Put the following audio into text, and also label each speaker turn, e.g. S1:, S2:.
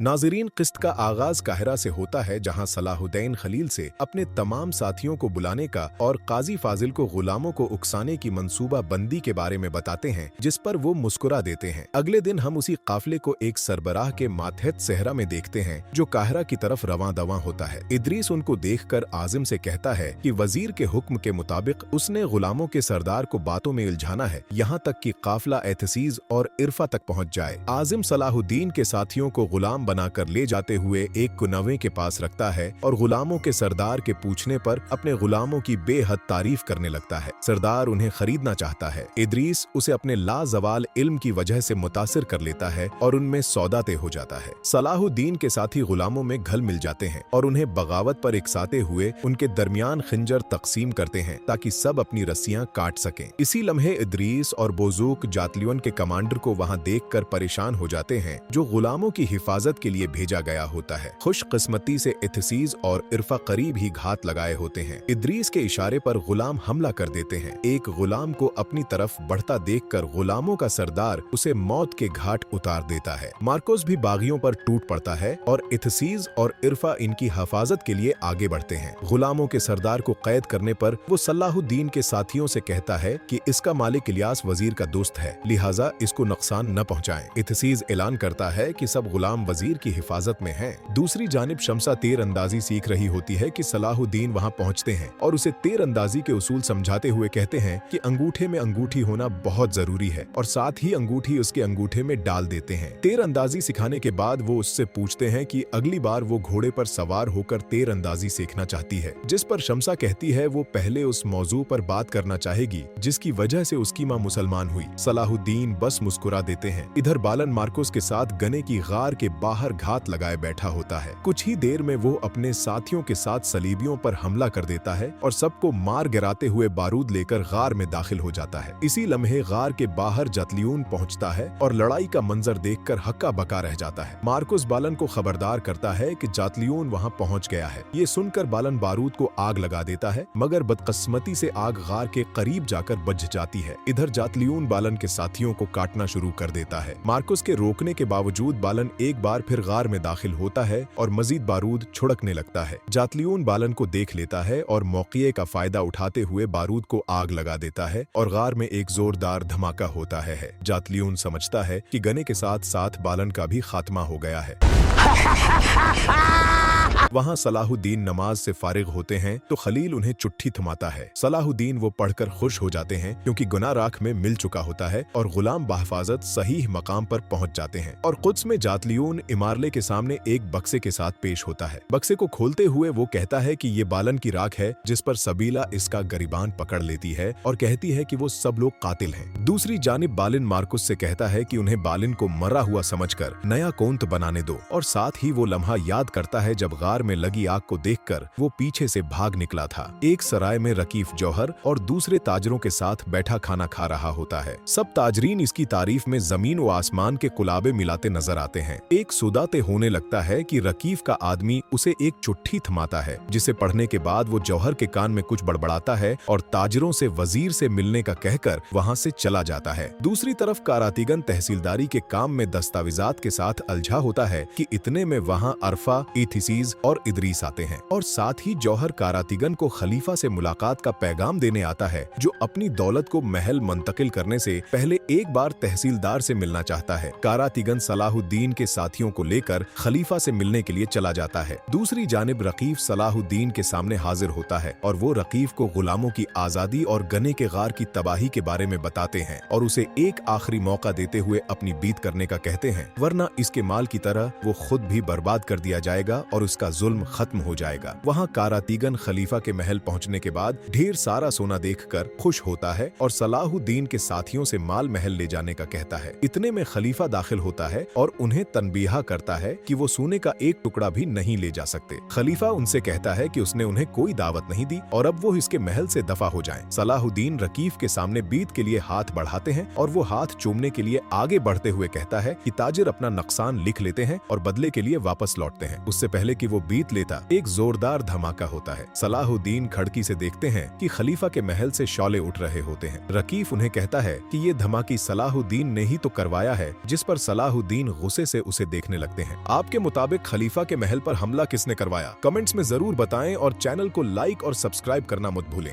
S1: नाज़रीन, किस्त का आगाज काहिरा से होता है, जहां सलाहुद्दीन खलील से अपने तमाम साथियों को बुलाने का और काजी फाजिल को गुलामों को उकसाने की मंसूबा बंदी के बारे में बताते हैं, जिस पर वो मुस्कुरा देते हैं। अगले दिन हम उसी काफिले को एक सरबराह के मातहत सहरा में देखते हैं, जो काहिरा की तरफ रवां दवां होता है। इदरीस उनको देखकर आजिम से कहता है कि वजीर के हुक्म के मुताबिक उसने गुलामों के सरदार को बातों में उलझाना है, यहाँ तक कि काफिला एतसीज और इरफा तक पहुँच जाए। आजिम सलाहुद्दीन के साथियों को गुलाम बनाकर ले जाते हुए एक कुनवे के पास रखता है और गुलामों के सरदार के पूछने पर अपने गुलामों की बेहद तारीफ करने लगता है। सरदार उन्हें खरीदना चाहता है। इदरीस उसे अपने लाजवाल इल्म की वजह से मुतासिर कर लेता है और उनमें सौदा तय हो जाता है। सलाहुद्दीन के साथी गुलामों में घल मिल जाते हैं और उन्हें बगावत पर इकसाते हुए उनके दरमियान खंजर तकसीम करते हैं, ताकि सब अपनी रस्सियां काट सकें। इसी लम्हे इदरीस और बोजूक जातलियन के कमांडर को वहां देखकर परेशान हो जाते हैं, जो गुलामों की हिफाजत के लिए भेजा गया होता है। खुशकिस्मती से इथसीज और इरफा करीब ही घात लगाए होते हैं। इदरीस के इशारे पर गुलाम हमला कर देते हैं। एक गुलाम को अपनी तरफ बढ़ता देखकर गुलामों का सरदार उसे मौत के घाट उतार देता है। मार्कोस भी बागियों पर टूट पड़ता है और इथसीज और इरफा इनकी हिफाजत के लिए आगे बढ़ते हैं। गुलामों के सरदार को कैद करने पर वो सलाहुद्दीन के साथियों से कहता है कि इसका मालिक इलियास वजीर का दोस्त है, लिहाजा इसको नुकसान न पहुंचाएं। इथसीज ऐलान करता है कि सब गुलाम वजीर की हिफाजत में हैं। दूसरी जानिब शमसा तीर अंदाजी सीख रही होती है कि सलाहुद्दीन वहां पहुंचते हैं और उसे तीर अंदाजी के उसूल समझाते हुए कहते हैं कि अंगूठे में अंगूठी होना बहुत जरूरी है और साथ ही अंगूठी उसके अंगूठे में डाल देते हैं। तीर अंदाजी सिखाने के बाद वो उससे पूछते हैं कि अगली बार वो घोड़े पर सवार होकर तीर अंदाजी सीखना चाहती है, जिस पर शमसा कहती है वो पहले उस मौजू पर बात करना चाहेगी जिसकी वजह से उसकी मां मुसलमान हुई। सलाहुद्दीन बस मुस्कुरा देते हैं। इधर बालन मार्कोस के साथ गने की गार के बाहर घात लगाए बैठा होता है। कुछ ही देर में वो अपने साथियों के साथ सलीबियों पर हमला कर देता है और सबको मार गिराते हुए बारूद लेकर गार में दाखिल हो जाता है। इसी लम्हे गार के बाहर जातलियून पहुंचता है और लड़ाई का मंजर देखकर हक्का बका रह जाता है। मार्कोस बालन को खबरदार करता है कि जातलियून वहां पहुंच गया है। ये सुनकर बालन बारूद को आग लगा देता है, मगर बदकिस्मती से आग गार के करीब जाकर बुझ जाती है। इधर जातलियून बालन के साथियों को काटना शुरू कर देता है। मार्कोस के रोकने के बावजूद बालन एक बार फिर गार में दाखिल होता है और मजीद बारूद छुड़कने लगता है। जातलियून बालन को देख लेता है और मौके का फायदा उठाते हुए बारूद को आग लगा देता है और गार में एक जोरदार धमाका होता है। जातलियून समझता है कि गने के साथ साथ बालन का भी खात्मा हो गया है। वहां सलाहुद्दीन नमाज से फारिग होते हैं तो खलील उन्हें चिट्ठी थमाता है। सलाहुद्दीन वो पढ़कर खुश हो जाते हैं, क्योंकि गुनाह राख में मिल चुका होता है और गुलाम बहफाजत सही मकाम पर पहुंच जाते हैं। और कुद्स में जातलियून इमारले के सामने एक बक्से के साथ पेश होता है। बक्से को खोलते हुए वो कहता है कि ये बालन की राख है, जिस पर सबीला इसका गरिबान पकड़ लेती है और कहती है कि वो सब लोग कातिल हैं। दूसरी जानिब बालिन मार्कुस से कहता है कि उन्हें बालिन को मरा हुआ समझकर नया कोंत बनाने दो, और साथ ही वो लम्हा याद करता है जब गार में लगी आग को देखकर वो पीछे से भाग निकला था। एक सराय में रकीफ जौहर और दूसरे ताजरों के साथ बैठा खाना खा रहा होता है। सब ताजरीन इसकी तारीफ में जमीन व आसमान के कुलाबे मिलाते नजर आते हैं। एक सुदाते होने लगता है कि रकीफ का आदमी उसे एक चिट्ठी थमाता है, जिसे पढ़ने के बाद वो जौहर के कान में कुछ बड़बड़ाता है और ताजरों से वजीर से मिलने का कहकर वहां से चला जाता है। दूसरी तरफ कारातीगन तहसीलदारी के काम में दस्तावेजात के साथ अलझा होता है कि इतने में वहां अरफा, इथिसीज और इदरीस आते हैं और साथ ही जौहर कारातीगन को खलीफा से मुलाकात का पैगाम देने आता है, जो अपनी दौलत को महल मुंतकिल करने से पहले एक बार तहसीलदार से मिलना चाहता है। कारातीगन सलाहुद्दीन के साथियों को लेकर खलीफा से मिलने के लिए चला जाता है। दूसरी जानिब रकीफ सलाहुद्दीन के सामने हाजिर होता है और वो रकीफ को गुलामों की आजादी और गने के गार की तबाही के बारे में बताते हैं और उसे एक आखिरी मौका देते हुए अपनी बीत करने का कहते हैं, वरना इसके माल की तरह वो खुद भी बर्बाद कर दिया जाएगा और उसका जुल्म खत्म हो जाएगा। वहाँ कारातीगन खलीफा के महल पहुँचने के बाद ढेर सारा सोना देखकर खुश होता है और सलाहुद्दीन के साथियों से माल महल ले जाने का कहता है। इतने में खलीफा दाखिल होता है और उन्हें तनबीहा करता है कि वो सोने का एक टुकड़ा भी नहीं ले जा सकते। खलीफा उनसे कहता है कि उसने उन्हें कोई दावत नहीं दी और अब वो इसके महल से दफा हो जाएं। सलाहुद्दीन रकीफ के सामने बीत के लिए हाथ बढ़ाते हैं और वो हाथ चूमने के लिए आगे बढ़ते हुए कहता है कि ताजिर अपना नुकसान लिख लेते हैं और बदले के लिए वापस लौटते हैं। उससे पहले कि वो बीत लेता, एक जोरदार धमाका होता है। सलाहुद्दीन खिड़की से देखते हैं कि खलीफा के महल से शौले उठ रहे होते हैं। रकीफ उन्हें कहता है कि ये धमाकी सलाहुद्दीन ने ही तो करवाया है, जिस पर सलाहुद्दीन गुस्से से उसे देखने लगते हैं। आपके मुताबिक खलीफा के महल पर हमला किसने करवाया? कमेंट्स में जरूर बताएं और चैनल को लाइक और सब्सक्राइब करना मत भूलें।